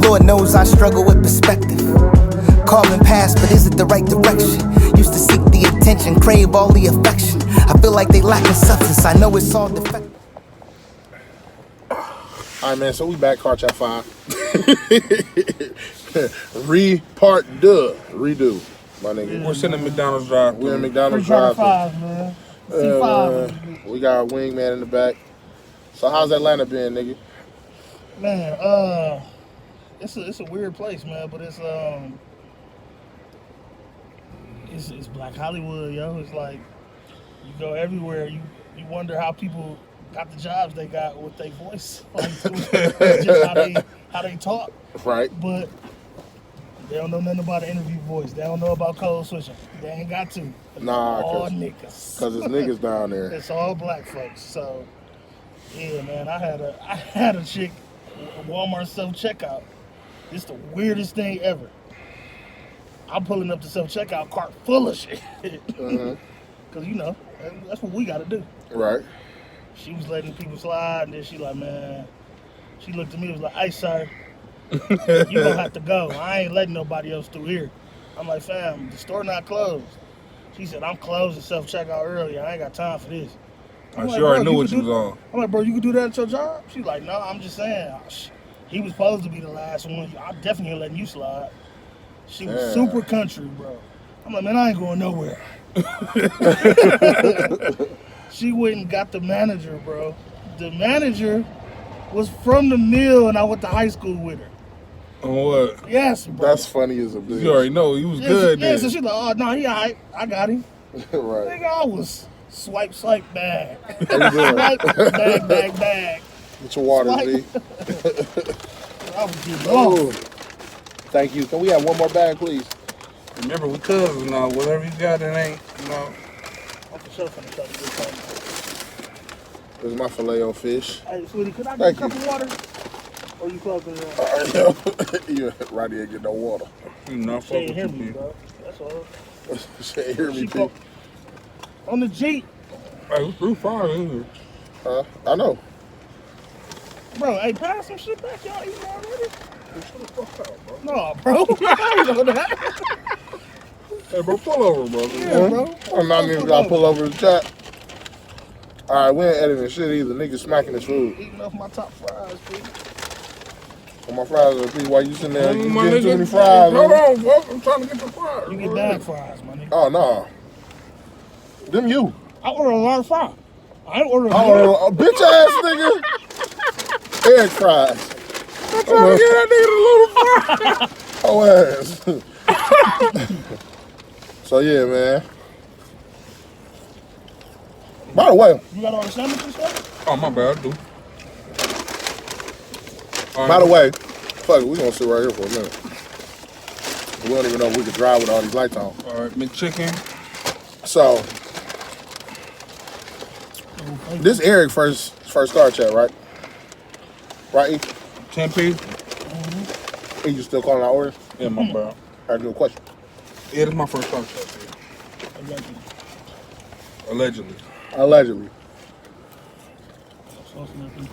Lord knows I struggle with perspective. Calling past, but is it the right direction? Used to seek the attention, crave all the affection. I feel like they lacking substance, I know it's all defective. Alright, man, so we back, Car Chat 5. Redo, my nigga. We're sitting in McDonald's drive. We're in McDonald's drive. Man. C5. We got Wingman in the back. So how's Atlanta been, nigga? Man, it's a weird place, man, but it's Black Hollywood, yo. It's like you go everywhere, you wonder how people got the jobs they got with their voice, like just how they talk. Right. But they don't know nothing about an interview voice. They don't know about code switching. They ain't got to. Nah, all niggas. Cause it's niggas down there. It's all black folks. So yeah, man, I had a chick at Walmart self-checkout. It's the weirdest thing ever. I'm pulling up the self-checkout cart full of shit. Cause you know, that's what we gotta do. Right. She was letting people slide, and then she like, man, she looked at me and was like, "Hey, sir, you gonna have to go. I ain't letting nobody else through here." I'm like, "Fam, the store not closed." She said, "I'm closing self-checkout early. I ain't got time for this." She already knew what you was on. I'm like, "Bro, you can do that at your job?" She's like, "No, I'm just saying. He was supposed to be the last one. I definitely ain't letting you slide." She was super country, bro. I'm like, "Man, I ain't going nowhere." She went and got the manager, bro. The manager was from the mill, and I went to high school with her. On what? Yes, bro. That's funny as a bitch. You already know he was good. Yeah, so she's like, "Oh no, he alright. I got him." Right. Nigga, I was swipe, bag. How you doing? Swipe, bag. Get your water, Swipe. Z. I was getting Oh. off. Thank you. Can we have one more bag, please? Remember, we cousins now. Whatever you got, it ain't, you know. I'm for sure finna try to get something. This is my Filet-O-Fish. Hey, sweetie, could I get a cup of water? Or you close it? You right here get no water. You not She fuck ain't with hear you, me, people. bro. That's all. She ain't hear me, She P. called- on the Jeep. Hey, we threw fire in here. I know. Bro, hey, pass some shit back. Y'all eating already? Shut the fuck out, bro. No, bro. I ain't know that. Hey, bro, pull over, bro. Yeah, bro. I'm not even gonna pull over the chat. Alright, we ain't editing shit either. Niggas smacking this food. Eating off my top fries, dude. My fries are P. Why you sitting there? You My getting too nigga, many fries, hold man. on, bro. I'm trying to get the fries. You get bag fries, my nigga. Oh, no. Them you. I ordered a lot of fries. I ain't ordering Oh, a bitch ass nigga. Egg fries. I'm trying to get that nigga the little fries. Oh ass. So yeah, man. By the way, You got all the sandwiches and stuff? Oh, my bad, I do. by the way, fuck it, we gonna sit right here for a minute. We don't even know if we can drive with all these lights on. All right, McChicken. So this Eric first car chat, right? Right, E? 10P. E, you still calling our order? Yeah, my bad. I have a question. Yeah, this is my first contract here. Allegedly. Allegedly.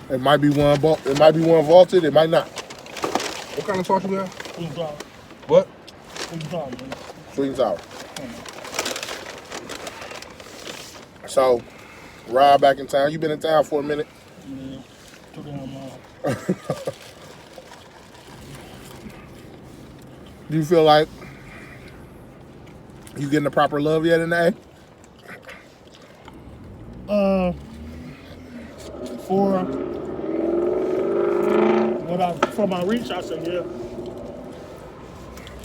It might be one vaulted, it might not. What kind of sauce you got? Sweet and sour. What? Sweet and sour, man. Sweet and sour. So, ride back in town. You been in town for a minute. Yeah. Too damn long. Do you feel like you getting the proper love yet in the A? For my reach, I say yeah.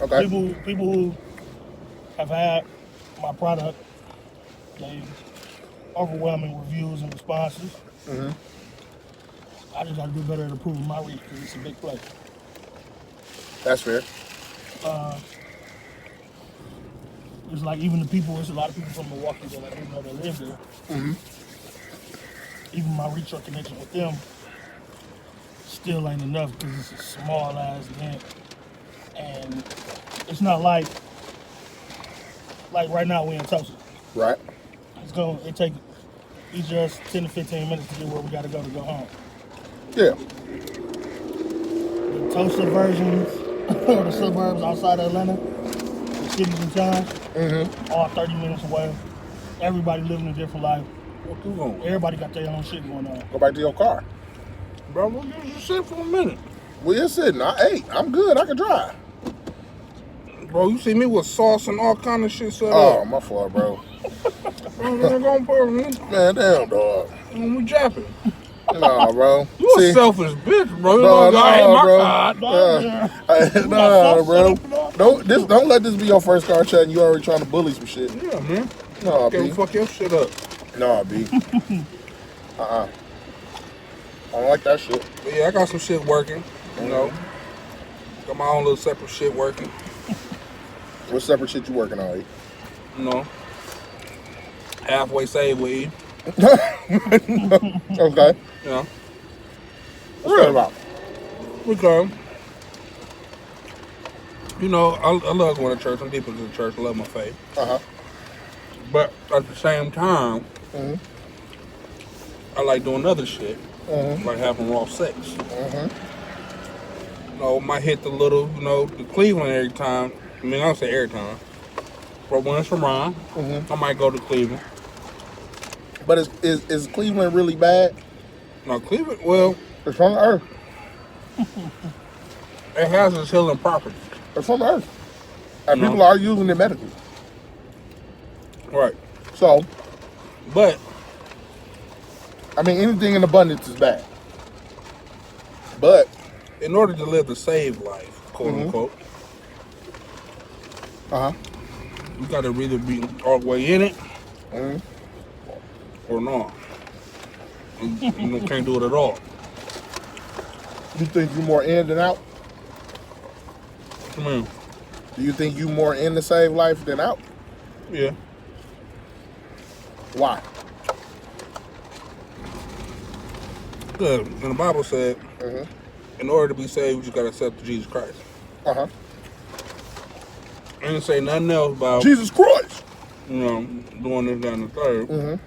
Okay. People who have had my product, they overwhelming reviews and responses. I just gotta do better at improving my reach because it's a big place. That's fair. It's like even the people, there's a lot of people from Milwaukee that I didn't know that live there. Even my reach or connection with them still ain't enough because it's a small ass event. And it's not like right now we in Tulsa. Right. It take each of us 10 to 15 minutes to get where we gotta go to go home. Yeah. The coastal versions or the suburbs outside of Atlanta, the cities and towns, all 30 minutes away. Everybody living a different life. What you going? Everybody got their own shit going on. Go back to your car. Bro, we'll just sit for a minute. Well, you're sitting. I ate. I'm good. I can drive. Bro, you see me with sauce and all kind of shit set Oh, up. my fault, bro. We're going to Man, damn, dog. we japping. Nah, bro. You a See? selfish bitch, bro. You No, know, I hate my bro. car. Nah, bro. Don't let this be your first car chat and you already trying to bully some shit. Yeah, man. Nah, Okay, B. fuck your shit up. Nah, B. I don't like that shit. But yeah, I got some shit working, you know. Got my own little separate shit working, What separate shit you working on, E? you know. Halfway saved with E, Okay. you know. What's that about? Because, you know, I love going to church. I'm deep into the church. I love my faith. Uh-huh. But at the same time, I like doing other shit. Like having raw sex. You know, might hit the little, you know, the Cleveland every time. I mean, I don't say every time. But when it's around, I might go to Cleveland. But is Cleveland really bad? No, Cleveland, well, It's from the earth. it has its healing properties. It's from the earth. And No. people are using it medically. Right. So, But, I mean, anything in abundance is bad. But, in order to live the saved life, quote unquote, you got to either be all the way in it or not. You can't do it at all. you think you more in than out? Come on. Do you think you more in the saved life than out? Yeah. Why? Good. And the Bible said, in order to be saved, you just got to accept Jesus Christ. Uh-huh. I didn't say nothing else about, Jesus Christ! you know, doing this, that, and the third.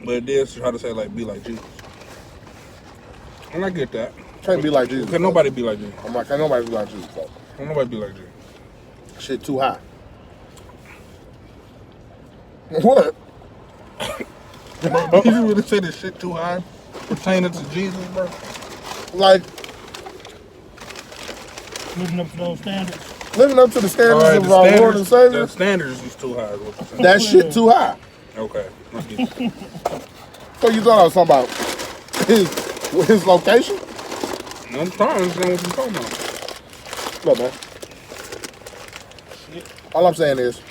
But it did try to say, like, be like Jesus. And I get that. Can't be like Jesus. Can nobody be like Jesus? I'm like, can't nobody be like Jesus, folks. Can nobody be like Jesus? Shit too high. What? Did you really say this shit too high pertaining to Jesus, bro? Like, Living up to those standards. living up to the standards Alright, of our Lord and Savior, the standards is too high, is what you're saying. that shit too high. Okay. I get you. So you thought I was talking about his location? I'm trying to understand what you're talking about. Look, man. All I'm saying is,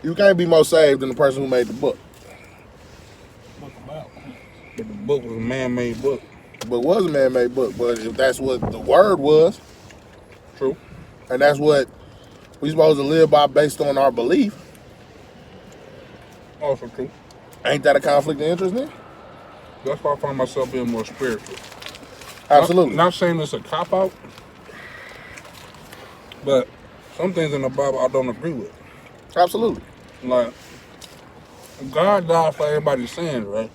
you can't be more saved than the person who made the book. Look about. But the book was a man-made book. But it was a man-made book. But if that's what the word was, True. and that's what we supposed to live by based on our belief, Also true. ain't that a conflict of interest then? That's why I find myself being more spiritual. Absolutely. Not saying it's a cop-out, but some things in the Bible I don't agree with. Absolutely. Like, God died for everybody's sins, right?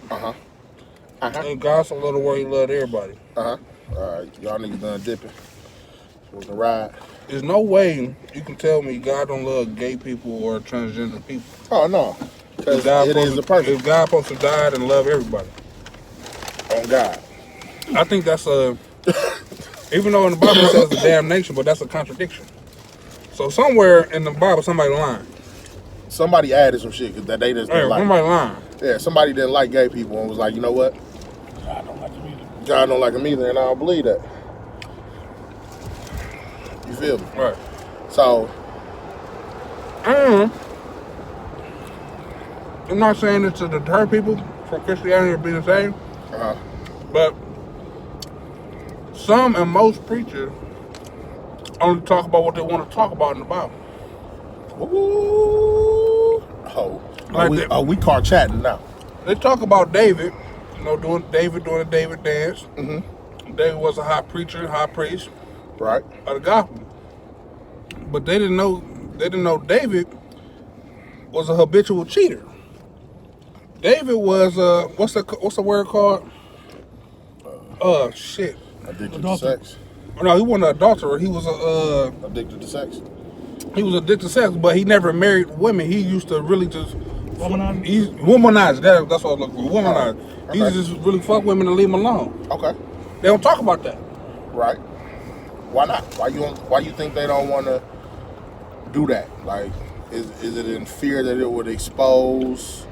And God so loved the world, he loved everybody. All right, y'all niggas done dipping. So we can ride. There's no way you can tell me God don't love gay people or transgender people. Oh, no. Because God it is a person. If God supposed to die and love everybody. On God. I think that's a, even though in the Bible it says the damnation, but that's a contradiction. So somewhere in the Bible, somebody lying. Somebody added some shit that they just Hey, didn't like. somebody lying. Yeah, somebody didn't like gay people and was like, you know what? I don't like them either. God don't like them either, and I don't believe that. You feel me? Right. So, I'm not saying this to deter people from Christianity or being saved, but some and most preachers only talk about what they want to talk about in the Bible. ooh, we car chatting now. They talk about David, you know, doing the David dance. David was a high preacher, high priest Right? of the gospel. But they didn't know David was a habitual cheater. David was what's the word called? Shit. Addicted to Adultery. sex. No, he wasn't an adulterer. He was Addicted to sex. he was addicted to sex, but he never married women. He used to really just Womanizer? He's womanized. That's what I was looking for. Womanized. He Okay. just really fuck women and leave them alone. Okay. They don't talk about that. Right. Why not? Why you think they don't want to do that? Like, is it in fear that it would expose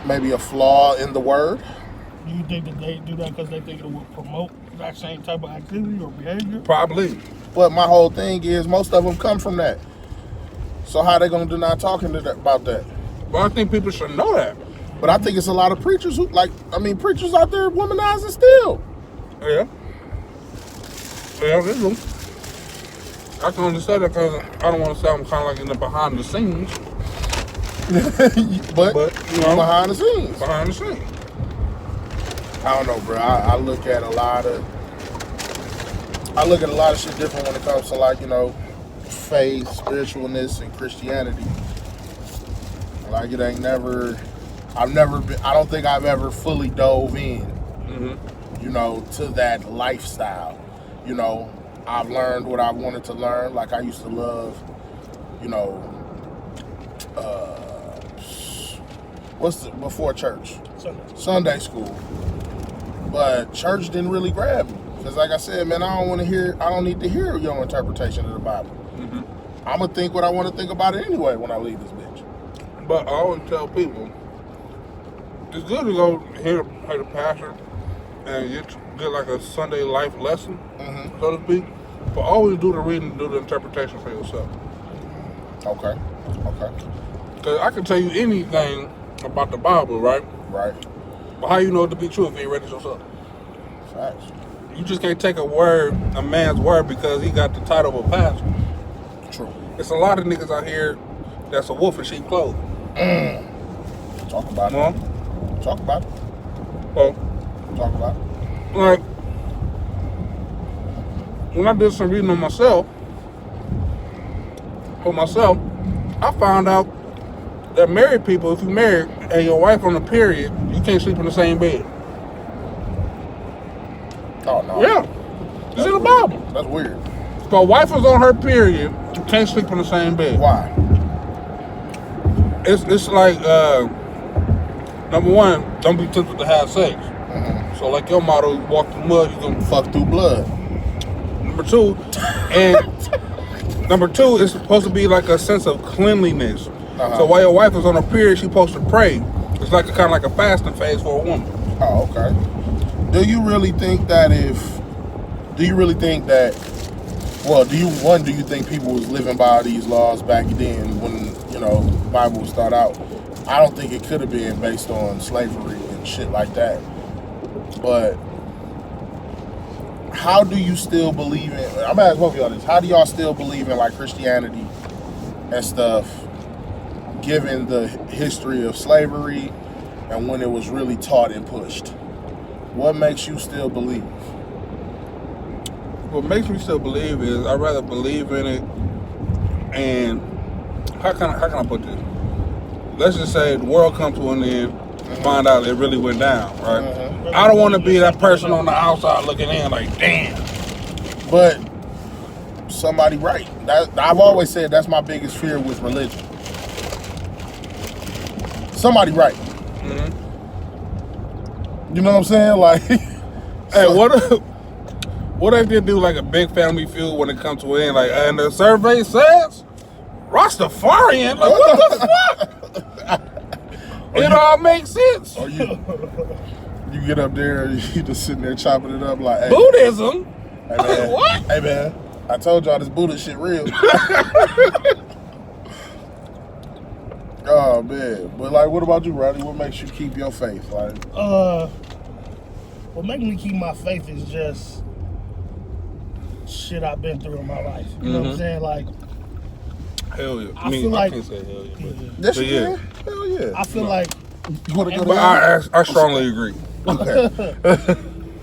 maybe a flaw in the word? Do you think that they do that because they think it will promote that same type of activity or behavior? Probably. But my whole thing is most of them come from that. So how they gonna deny talking about that? But I think people should know that. But I think it's a lot of preachers who preachers out there womanizing still. Yeah. Yeah, they do. I can only say that because I don't want to say I'm kind of like in the behind the scenes. but you know, behind the scenes. Behind the scenes. I don't know, bro. I look at a lot of shit different when it comes to, like, you know, faith, spiritualness, and Christianity. Like, it ain't never. I don't think I've ever fully dove in, you know, to that lifestyle. You know, I've learned what I wanted to learn. Like, I used to love, you know, before church? Sunday school. But church didn't really grab me. Because like I said, man, I don't need to hear your interpretation of the Bible. I'm going to think what I want to think about it anyway when I leave this bitch. But I always tell people, it's good to go hear the pastor and get like a Sunday life lesson, so to speak. But always do the reading and do the interpretation for yourself. Okay. Because I can tell you anything about the Bible, right? Right. But how you know it to be true if you ain't read it yourself? Facts. You just can't take a man's word because he got the title of a pastor. True. It's a lot of niggas out here that's a wolf in sheep clothing. Talk about it. Talk about it. Well, Talk about it. like, when I did some reading on myself, I found out that married people, if you married and your wife on a period, you can't sleep in the same bed. Oh, no. Yeah. It's in the Bible. That's weird. If a wife is on her period, you can't sleep in the same bed. Why? It's like, number one, don't be tempted to have sex. So like your motto, you walk through mud, you gonna Fuck through blood. Number two, it's supposed to be like a sense of cleanliness. So while your wife is on a period, she's supposed to pray. It's like kind of like a fasting phase for a woman. Oh, okay. Do you really think that do you think people was living by these laws back then when, you know, the Bible was thought out? I don't think it could have been based on slavery and shit like that. But how do you still believe in, I'm gonna ask both of y'all this, how do y'all still believe in like Christianity and stuff, given the history of slavery and when it was really taught and pushed? What makes you still believe? What makes me still believe is I'd rather believe in it, and how can I put this? Let's just say the world come to an end, find out it really went down, right? I don't want to be that person on the outside looking in like, damn. But somebody right. I've always said that's my biggest fear with religion. Somebody right. You know what I'm saying? Like, hey, what if they do like a big family feud when it comes to it? Like, and the survey says Rastafarian. Like, what the fuck? It all makes sense. Or you get up there and you just sitting there chopping it up like, hey, Buddhism? Hey man, what? Hey man, I told y'all this Buddha shit real. Oh man, but like, what about you, Roddy? What makes you keep your faith? Like, what makes me keep my faith is just shit I've been through in my life. You know what I'm saying? Like, hell yeah. I feel like, can't say hell yeah, but yes, yeah. yeah. Hell yeah. I feel like, You want to go But down? I strongly agree. Okay.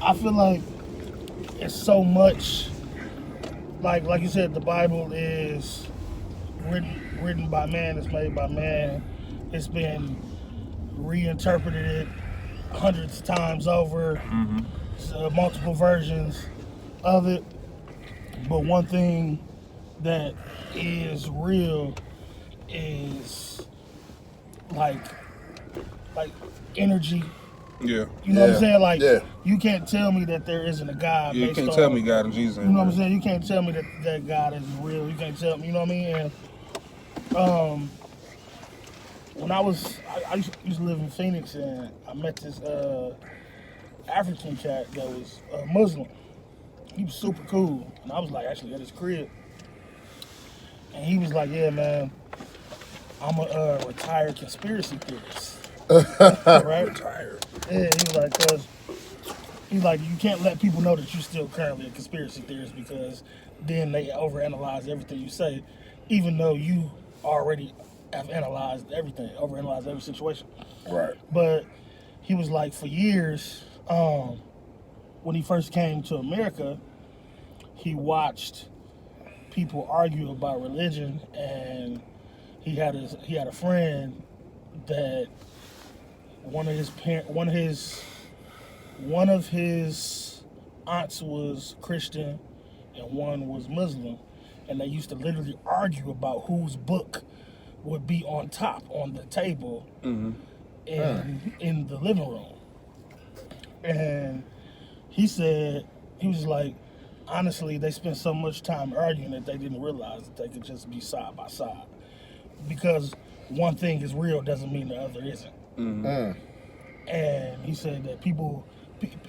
I feel like it's so much. Like you said, the Bible is written by man. It's made by man. It's been reinterpreted hundreds of times over, multiple versions. of it, but one thing that is real is like energy. Yeah. You know what I'm saying? Like, Yeah. you can't tell me that there isn't a God. You based can't on, tell me God and Jesus ain't You know what I'm real. saying? You can't tell me that God isn't real. You can't tell me. You know what I mean? And when I used to live in Phoenix, and I met this African cat that was Muslim. He was super cool, and I was like actually at his crib, and he was like, "Yeah, man, I'm a retired conspiracy theorist." Right? Retired. Yeah, he was like, "Cause he's like, you can't let people know that you're still currently a conspiracy theorist because then they overanalyze everything you say, even though you already have analyzed everything, overanalyzed every situation." Right. But he was like, for years, when he first came to America, he watched people argue about religion, and he had a friend that one of his aunts was Christian and one was Muslim, and they used to literally argue about whose book would be on top on the table in the living room. And he said, he was like, honestly, they spent so much time arguing that they didn't realize that they could just be side by side. Because one thing is real doesn't mean the other isn't. And he said that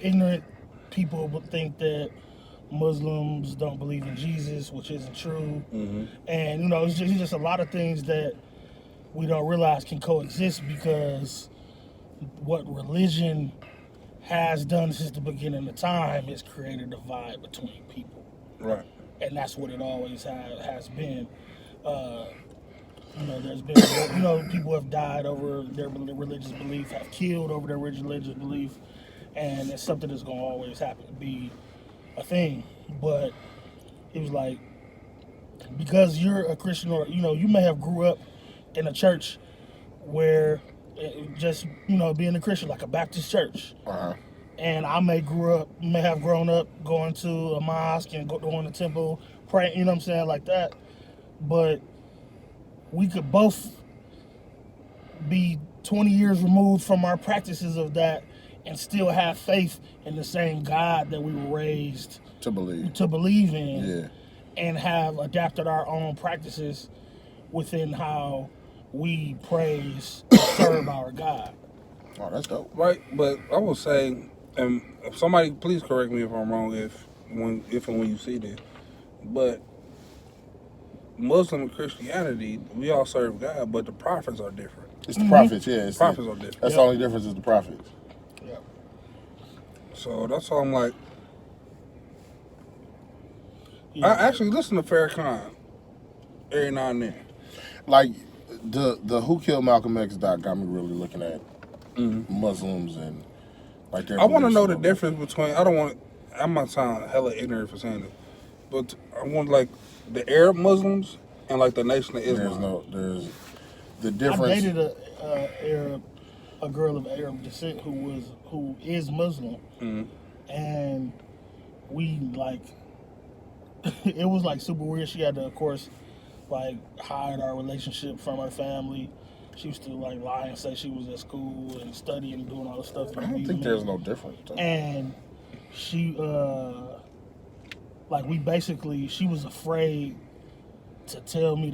ignorant people would think that Muslims don't believe in Jesus, which isn't true. And, you know, it's just a lot of things that we don't realize can coexist, because what religion has done since the beginning of time is create a divide between people. Right. And that's what it always has been. You know, there's been, you know, people have died over their religious belief, have killed over their religious belief, and it's something that's going to always be a thing. But it was like, because you're a Christian, or, you know, you may have grew up in a church where just, you know, being a Christian, like a Baptist church. And I may have grown up going to a mosque and going to temple, praying, you know what I'm saying, like that. But we could both be 20 years removed from our practices of that and still have faith in the same God that we were raised To believe in. Yeah. And have adapted our own practices within how we praise and serve our God. Oh, that's dope. Right, but I will say, and somebody please correct me if I'm wrong, if and when you see this, but Muslim and Christianity, we all serve God, but the prophets are different. It's the prophets, yeah. Prophets are different. That's the only difference is the prophets. Yeah. So that's why I'm like, I actually listen to Farrakhan every now and then. Like the Who Killed Malcolm X doc got me really looking at Muslims and like their. I want to beliefs know and the all difference between. I'm not sound hella ignorant for saying it, but I want like the Arab Muslims and like the Nation of Islam. There's the I difference. dated a girl of Arab descent who is Muslim, and we like it was like super weird. She had to, of course, like hide our relationship from her family. She used to like lie and say she was at school and studying and doing all the stuff. I don't think there's no difference. And she she was afraid to tell me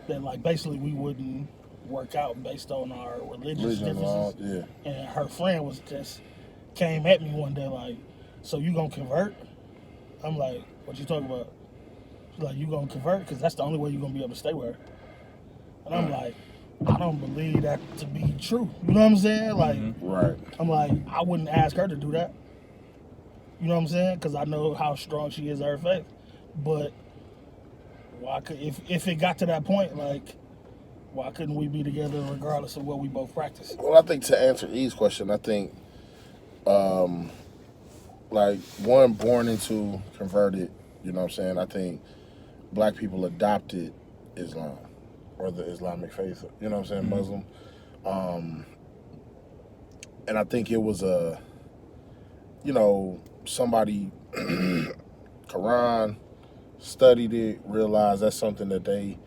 that like basically we wouldn't work out based on our religious differences. Yeah. And her friend came at me one day like, so you gonna convert? I'm like, what you talking about? She's like, you gonna convert? Because that's the only way you're gonna be able to stay with her. And I'm like, I don't believe that to be true. You know what I'm saying? Like, Right. I'm like, I wouldn't ask her to do that. You know what I'm saying? Because I know how strong she is at her faith. But why could if it got to that point, like, why couldn't we be together regardless of what we both practice? Well, I think to answer E's question, I think, like, one born into converted, you know what I'm saying? I think black people adopted Islam or the Islamic faith, you know what I'm saying, Muslim. And I think it was somebody Quran, studied it, realized that's something that they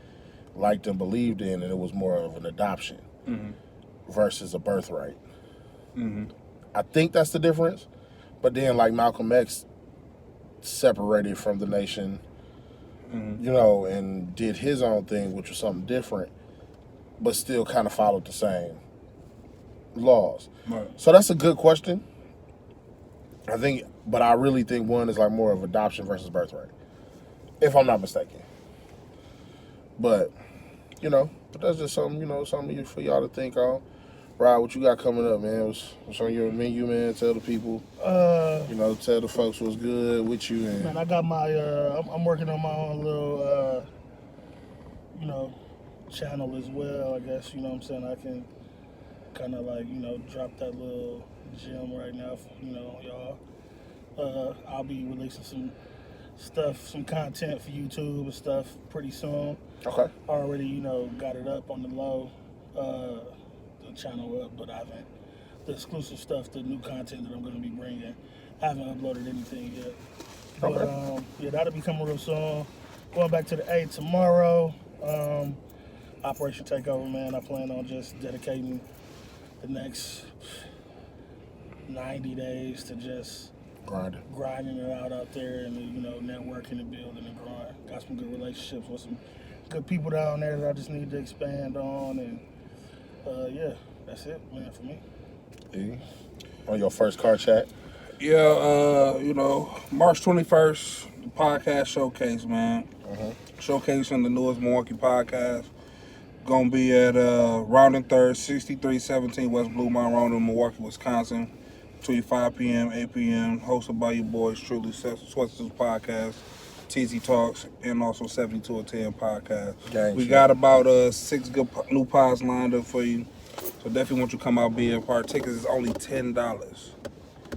liked and believed in, and it was more of an adoption versus a birthright. I think that's the difference. But then, like Malcolm X separated from the nation, you know, and did his own thing, which was something different, but still kind of followed the same laws. Right. So that's a good question. I think, but I really think one is like more of adoption versus birthright, if I'm not mistaken. But, you know, but that's just something, you know, something for y'all to think on. Rod, what you got coming up, man? What's on your menu, man? Tell the people, you know, tell the folks what's good with you. And man, I got my, I'm working on my own little, you know, channel as well, I guess, you know what I'm saying? I can kind of like, you know, drop that little gem right now, for, you know, y'all. I'll be releasing some stuff, some content for YouTube and stuff pretty soon. okay, Already, you know, got it up on the low, the channel up, but I haven't, the exclusive stuff, the new content that I'm going to be bringing, I haven't uploaded anything yet. But, Okay. yeah, that'll be coming real soon. Going back to the A tomorrow, Operation Takeover, man. I plan on just dedicating the next 90 days to just grinding it out there and, you know, networking and building and growing. Got some good relationships with some good people down there that I just need to expand on. And, yeah, that's it, man, for me. E, on your first car chat. Yeah, you know, March 21st, the podcast showcase, man. Showcasing the newest Milwaukee podcast. Gonna be at Rounding Third, 6317 West Blue Mountain Road in Milwaukee, Wisconsin, between 5 p.m., 8 p.m. Hosted by your boys, truly, Sweatsters Podcast, TZ Talks, and also 7210 Podcast. Gang We shit. got about 6 good new pods lined up for you. So definitely want you to come out, be a part. Tickets is only $10.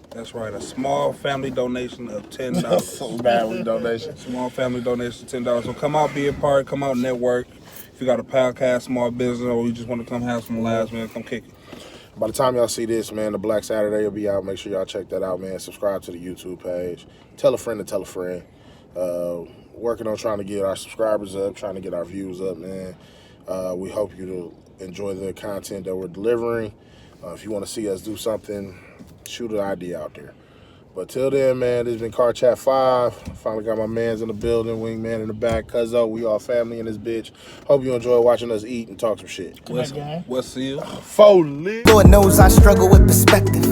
That's right, a small family donation of $10. So bad with donations. Small family donation, $10. So come out, be a part, come out, network. If you got a podcast, small business, or you just want to come have some laughs, man, come kick it. By the time y'all see this, man, the Black Saturday will be out. Make sure y'all check that out, man. Subscribe to the YouTube page. Tell a friend to tell a friend. Working on trying to get our subscribers up, trying to get our views up, man. We hope you to enjoy the content that we're delivering. If you want to see us do something, shoot an idea out there. But till then, man, this has been Car Chat 5. Finally got my mans in the building, Wingman in the back, Cuzzo. We all family in this bitch. Hope you enjoy watching us eat and talk some shit. Good night, gang. We'll see you. Foley. Lord knows I struggle with perspective.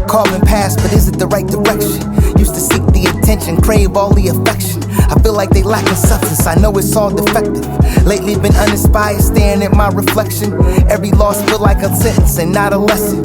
Calling past, but is it the right direction? Used to seek the attention, crave all the affection. I feel like they lacking substance, I know it's all defective. Lately been uninspired, staring at my reflection. Every loss feel like a sentence and not a lesson.